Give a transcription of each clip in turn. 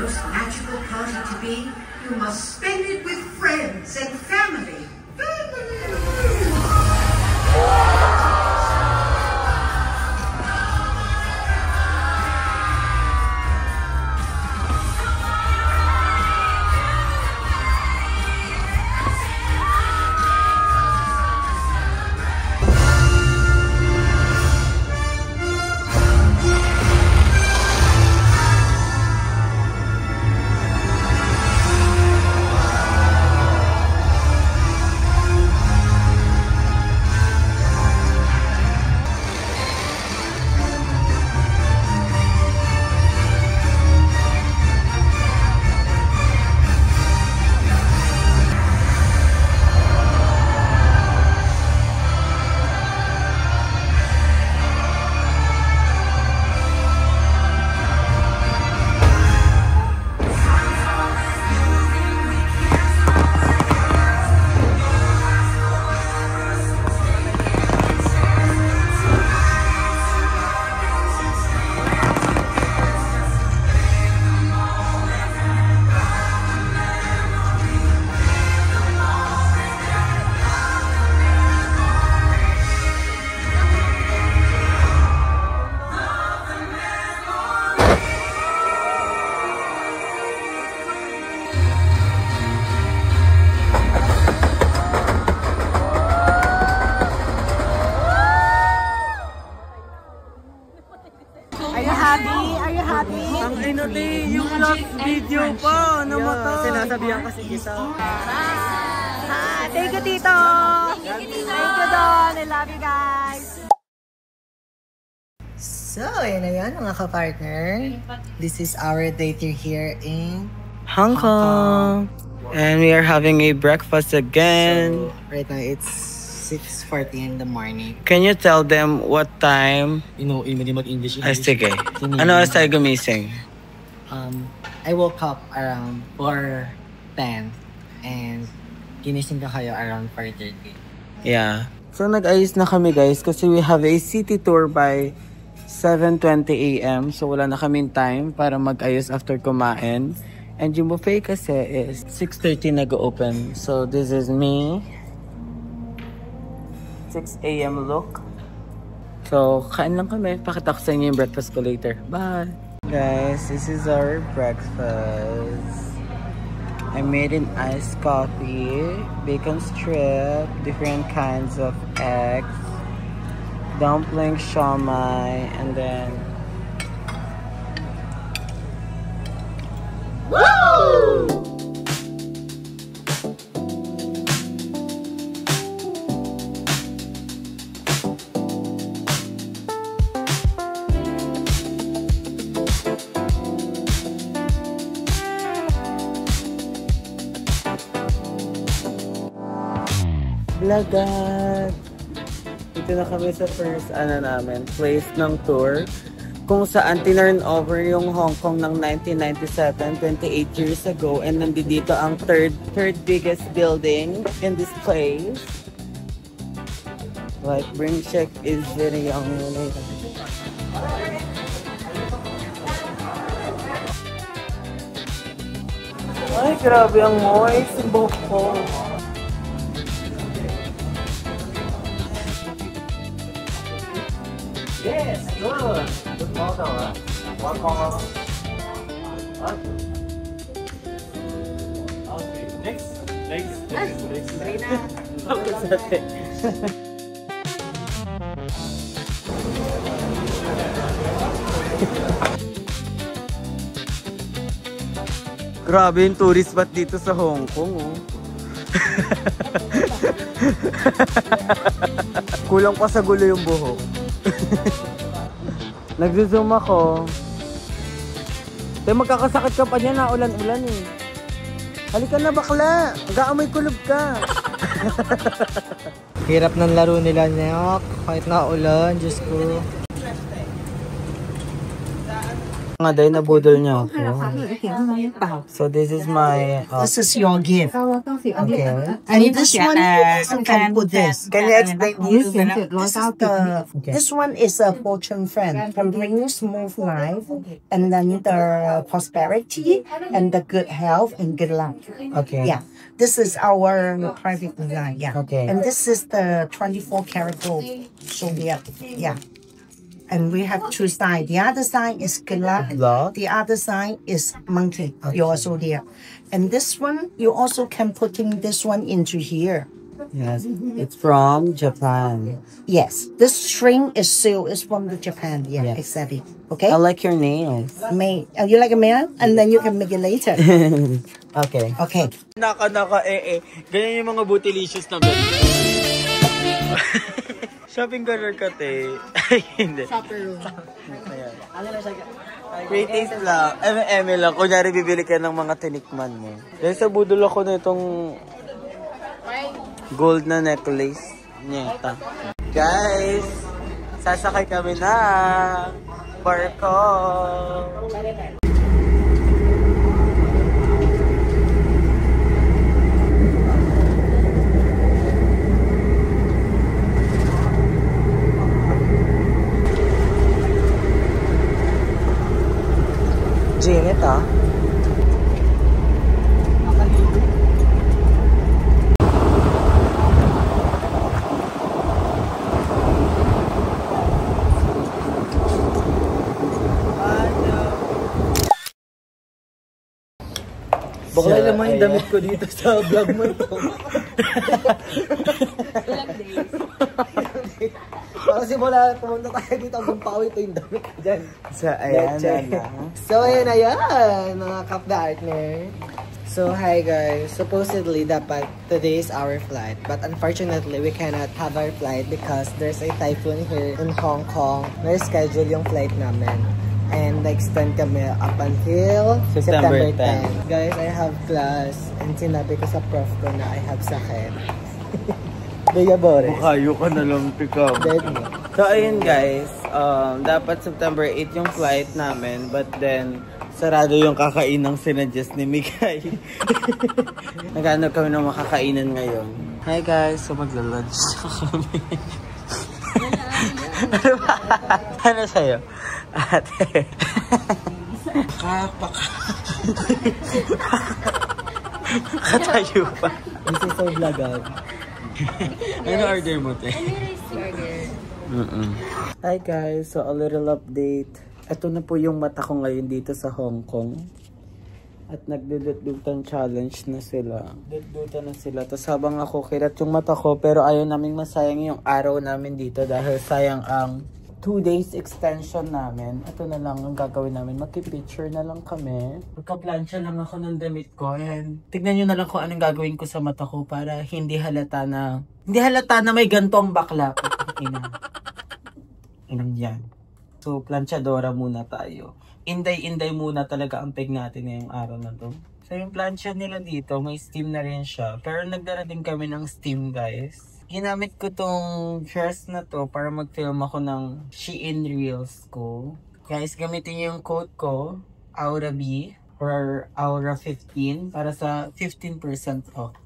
most magical party to be, you must spend it with friends and family. Ang inati, yung last video pa, namatay. Sinasabihan kasi kita. Thank you, Tito. Thank you, Don. I love you guys. So, yan na yan mga ka-partner. This is our date here in Hong Kong. And we are having a breakfast again. So, right now it's 6:40 in the morning. Can you tell them what time? Hindi mag-English. Ay, sige. Ano oras tayo gumising? I woke up around 4:10 and ginising ka kayo around 4:30. Yeah. So, nag-ayos na kami guys kasi we have a city tour by 7:20 AM. So, wala na kaming time para mag-ayos after kumain. And yung buffet kasi is 6:30 nag-open. So, this is me. 6 AM look. So, kain lang kami. Pakita ko sa inyo yung breakfast ko later. Bye! Guys, this is our breakfast. I made an iced coffee, bacon strip, different kinds of eggs, dumpling, siomai, and then... Woo! Lagad! Dito na kami sa first place ng tour kung saan tinurn over yung Hong Kong ng 1997, 28 years ago, and nandito ang third biggest building in this place. Like, Bring Check is very young. Ay, grabe ang moist yung buhok ko. Yes, good. Good model, huh? One more. Okay, next. Three na. Grabe yung tourist spot dito sa Hong Kong, oh. Kulang pa sa gulo yung buhok. Nagzo-zoom ako. Tayo magkakasakit ka pa niya na ulan-ulan eh. Halika na bakla. Mag-aamoy kulob ka. Hirap ng laro nila Nyok. Kahit na ulan, Diyos ko. Nga dahil nabudol niya ako. So this is my... This is your gift. Okay. And this one, you can put this. Can you explain this? This one is a fortune friend. Can bring you smooth life, and then the prosperity, and the good health, and good luck. Okay. Yeah. This is our private design. Yeah. Okay. And this is the 24 karat gold. So yeah. And we have two sides. The other side is good luck. The other side is monkey. You also there. And this one, you also can putting this one into here. Yes. It's from Japan. Yes. This string is seal is from the Japan. Yeah, Yes. exactly. Okay. I like your nails. You like a man? And then you can make it later. Okay. Okay. Naka, ganyan yung mga bootylicious na bed. Shopping corner ka, te. Ay, hindi. Shopper room. Ayan. Pre-taste lang. M&M lang. Kunyari, bibili ka ng mga tinikman mo. Dahil sa budol ako na itong gold na necklace. Nyeta. Guys, sasakay kami na barko. Janet, ah. Bakla naman yung damit ko dito sa vlog mo ito. Kasi mula pumunta tayo dito hanggang pawi ito yung damit ko dyan. So, ayan na. So, ayan, mga kapdartner. So, hi guys. Supposedly, dapat today is our flight. But unfortunately, we cannot have our flight because there's a typhoon here in Hong Kong. Na-schedule yung flight namin. And extend kami up until September 10. Guys, I have class. And sinabi ko sa prof ko na I have sakit. Bea Boris. Bukayo ka na lang, pikaw. So, ayun guys. Dapat September 8 yung flight namin. But then, sarado yung kakainang sinadjust ni Mikay. Naghanap kami ng makakainan ngayon. Hi guys. So, magla-lunch na kami. Ano sa'yo? Ate. Katayo pa. This is so vlogag. Ano order mo, te? Hi guys, so a little update. Ito na po yung mata ko ngayon dito sa Hong Kong. At nagdudut-dutan challenge na sila. Dut-dutan na sila. Tapos habang ako kirat yung mata ko, pero ayaw namin masayang yung araw namin dito dahil sayang ang 2 days extension namin. Ito na lang ang gagawin namin. Magki-picture na lang kami. Magka-plancha lang ako ng damit ko. And tignan nyo na lang kung anong gagawin ko sa mata ko para hindi halata na may gantong bakla. Inang yan. So, planchadora muna tayo. Inday-inday muna talaga ang peg natin ngayong araw na to. So, yung plancha nila dito, may steam na rin siya. Pero nagdarating kami ng steam, guys. Ginamit ko tong dress na to para mag-film ako ng Shein Reels ko. Guys, gamitin niyo yung code ko, Aura B, or Aura 15, para sa 15% off.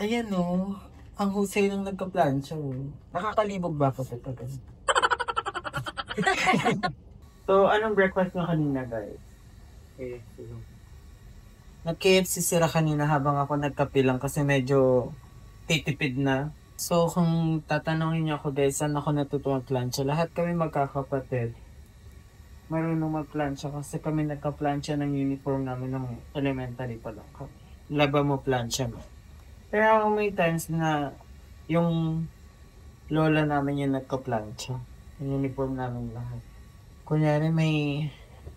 Ayan o, ang husay ng nagka-plancha o. Nakakalibog ba ako sa pagkas? So, anong breakfast na kanina, guys? Nag-KFC sila kanina habang ako nagkapilang kasi medyo titipid na. So, kung tatanungin niyo ako guys, saan ako natutuwa plancha? Lahat kami magkakapatid. Marunong magplancha kasi kami nagka-plancha ng uniform namin ng elementary pa lang. Laba mo, plancha mo. Pero may times na yung lola namin yung nagka-plancha. Yung uniform namin lahat. Kunyari may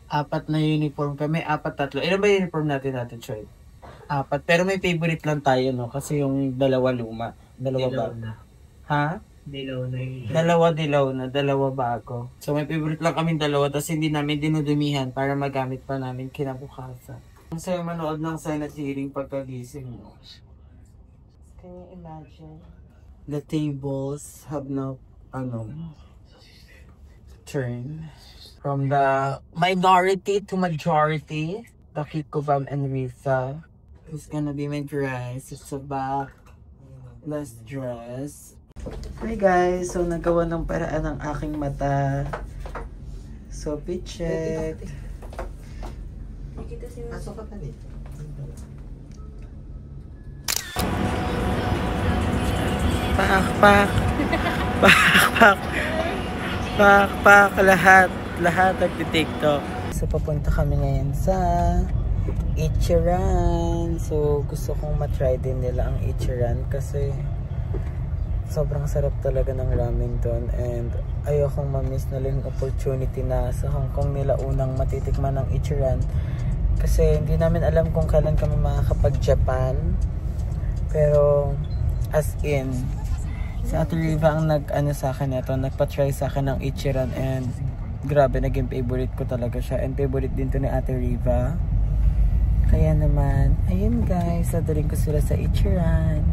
4 na uniform kami, 4, 3. Ilan ba uniform natin, Choy? 4. Pero may favorite lang tayo, no? Kasi yung 2 luma. 2 bago. Ha? Dilaw na yun. 2 dilaw na, 2 bago. So may favorite lang kaming 2, tapos hindi namin dinudumihan para magamit pa namin kinabukasan. Ang sayo manood ng Senate hearing pagkagising mo. Can you imagine? The tables have now, turn. From the minority to majority, the Kikobam and Risa. It's gonna be my dress. It's a backless dress. Hi guys! So, nagawa ng paraan ng aking mata. So, check. Pasok ka pa dito. Pak. Lahat nagti-TikTok. So, papunta kami ngayon sa Ichiran. So, gusto kong matry din nila ang Ichiran kasi sobrang sarap talaga ng ramen doon. And ayokong ma-miss na lang yung opportunity na sa Hong Kong nila unang matitikman ng Ichiran. Kasi hindi namin alam kung kailan kami makakapag-Japan. Pero, as in, si Ate Riva ang sa akin ito, nagpa-try sa akin ng Ichiran and grabe, naging favorite ko talaga siya and favorite din to ni Ate Riva. Kaya naman, ayun guys, sadaling ko sila sa Ichiran.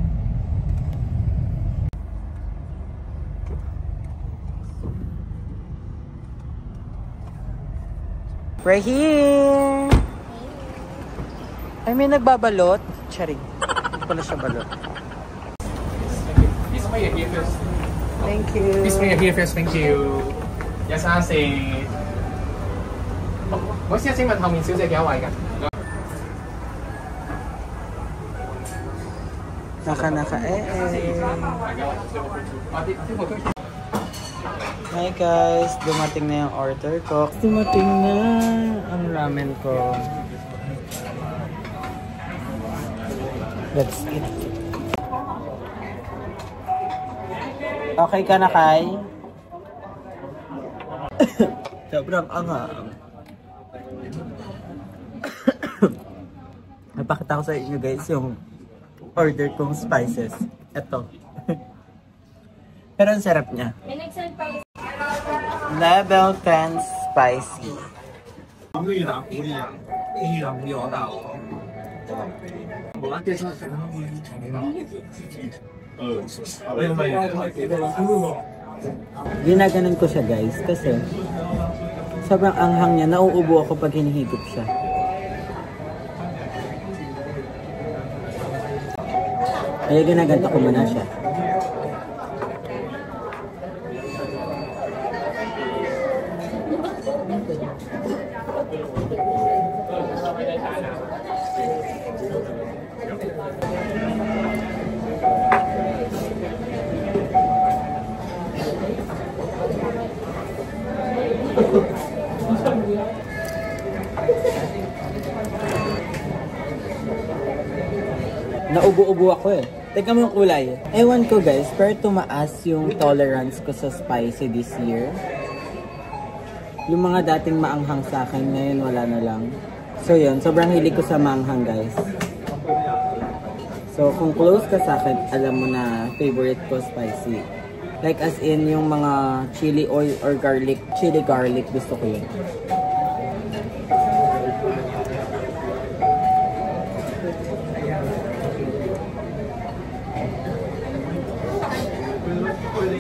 Right here! Ay, may nagbabalot. Charing. Hindi pala siya balot. Thank you. Please bring it here first. Thank you。一三四，唔好意思，請問後面小姐幾多位㗎？ Hi guys, dumating na yung order ko. Dumating na ang ramen ko. Let's eat. Okay ka na, Kai? Sobrang anghang. Napakita ko sa inyo guys yung order kong spices. Ito. Pero ang sarap niya. Level 10 spicy. Ginaganon ko siya guys kasi sobrang anghang niya. Nauubo ako pag hinihigop siya. Kaya ginaganto ko muna siya. Naubo-ubo ako eh. Teka mo yung kulay. Ewan ko guys, pero tumaas yung tolerance ko sa spicy this year. Yung mga dating maanghang sa akin, ngayon wala na lang. So yun, sobrang hilig ko sa maanghang guys. So kung close ka sa akin, alam mo na favorite ko spicy. Like as in yung mga chili oil or garlic, chili garlic, gusto ko yun.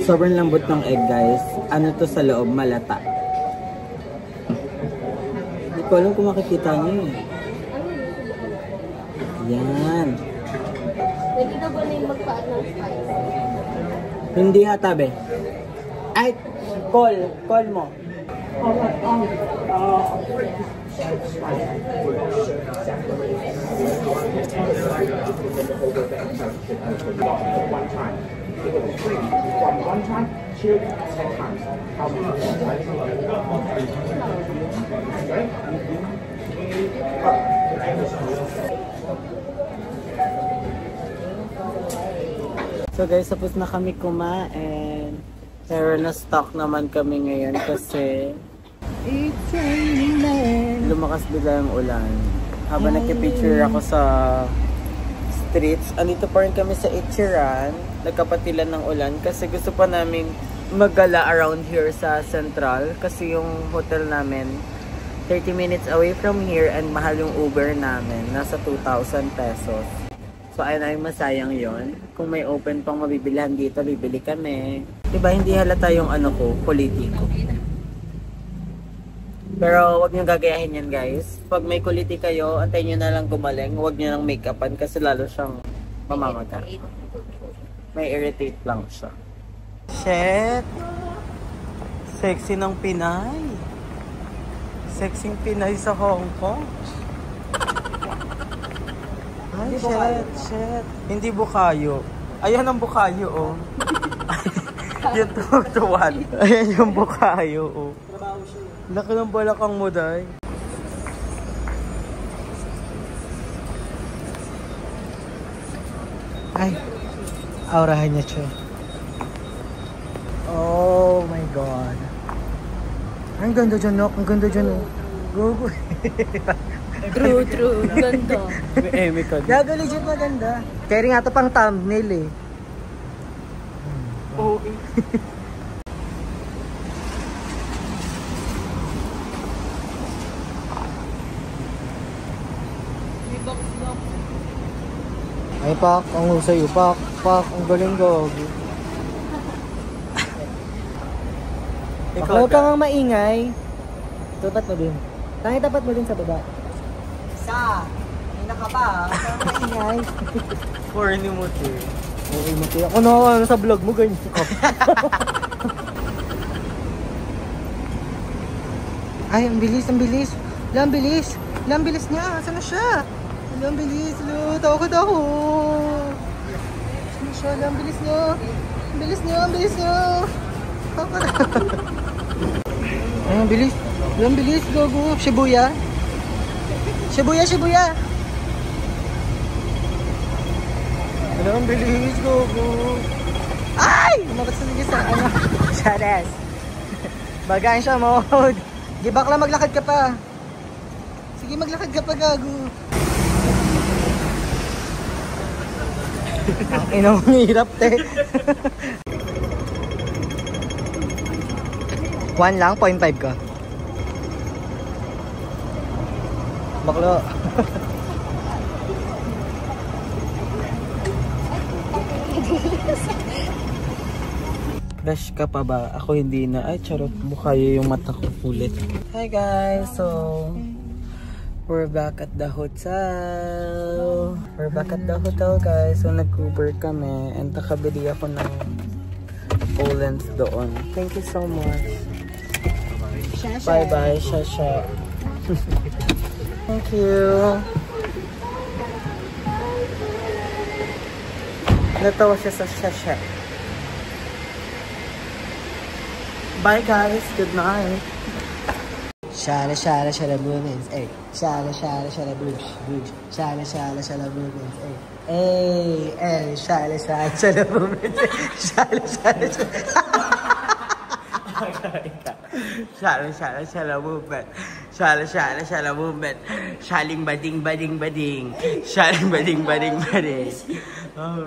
Sobrang lambot ng egg guys. Ano to sa loob? Malata. Hindi ko alam kung makikita nyo eh. Yan. Pwede na ba na yung magpaat ng spice? Hindi ha, tabi. Ay! Call mo. So guys, tapos na kami kumain. Pero na-stock naman kami ngayon kasi it's raining. Lumakas bigla yung ulan. Habang nagka-picture ako sa streets, andito pa rin kami sa Ichiran. Nagkapatilan ng ulan kasi gusto pa namin magala around here sa Central kasi yung hotel namin 30 minutes away from here and mahal yung Uber namin. Nasa 2,000 pesos. So ayun ay masayang yon. Kung may open pang mabibilihan dito, bibili kami. Diba hindi halata yung ano ko, politiko. Pero wag niyo gagayahin yan, guys. Pag may kuliti kayo, antayin niyo na lang gumaling. Wag niyo nang make-upan kasi lalo siyang mamamaga. May irritate lang siya. Shit! Sexy ng Pinay. Sexy Pinay sa Hong Kong. Ay, shit. Hindi bukayo. Ayan ang bukayo, oh. Yung tuwan. Ayan yung bukayo, oh. Laki ng balakang mo, day. Ay, aurahan niya siya. Oh my God. Ang ganda dyan, Nok. Ang ganda dyan, oh. Go. True. Ganda. Eme ka. Gago, legit maganda. Kaya nga ito pang thumbnail, eh. Oo. Ay, Pak. Ang husay, Pak. Pak, ang galing, gago. Huwag ka nga maingay. Tapat mo din. Tapat mo din sa baba. Isa. Hina ka pa. Huwag ka nga maingay. Corny mo, te. Okay, mati. Ako na sa vlog mo, ganyan ka. Ay, ang bilis, ang bilis. Ang bilis. Ang bilis niya. Saan na siya? Ang bilis, lo. Takot ako. Saan na siya? Ang bilis niya. Ang bilis niya, ang bilis niya. Takot ako. Ay, ang bilis. Ang bilis, gago. Shibuya. Shibuya. Ang bilis, gago. Ay! Umabot sa nagis sa ano. Shares. Bagayin siya, mode. Gibak lang, maglakad ka pa. Sige, maglakad ka pa, gago. Ang inang hirap, te. 1 lang, 0.5 ka. Baklo. Crush ka pa ba? Ako hindi na. Ay, charot. Bukayo yung mata ko ulit. Hi guys! So, we're back at the hotel. Guys. So, nag-Uber kami. And nakabili ako ng Poland doon. Thank you so much. Bye-bye, Shasha. Thank you. Natawa siya sa Shasha. Bye guys, good night. Shala movements, ay. Shala boosh. Shala movements, ay. Ay, shala movements. Shala. Shala movement. Shala movement. Shaling bading. Shaling bading. Oh,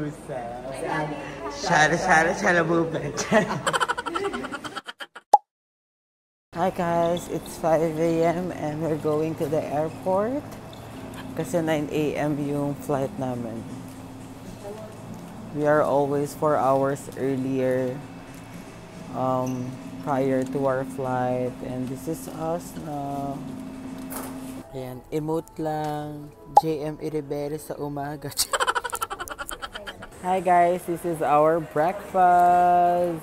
sad. Shala movement. Hi guys, it's 5 AM and we're going to the airport kasi 9 AM yung flight namin. We are always 4 hours earlier prior to our flight, and this is us na. Ayan, emote lang. JM Iribere sa umaga. Hi guys, this is our breakfast.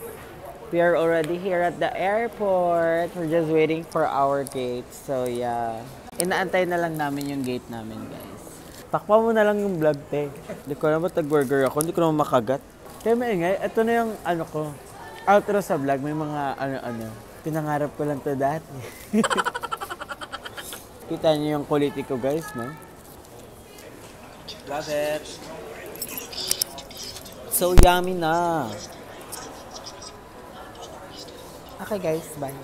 We are already here at the airport. We're just waiting for our gate. So, yeah. Inaantay na lang namin yung gate namin, guys. Takpa mo na lang yung vlog, te. Hindi ko naman tag-burger ako. Hindi ko naman makagat. Kaya maingay, ito na yung ko. Outro sa vlog. May mga pinangarap ko lang to dati. Kita niyo yung quality ko, guys, no? Love it. So yummy na. Okay guys, bye.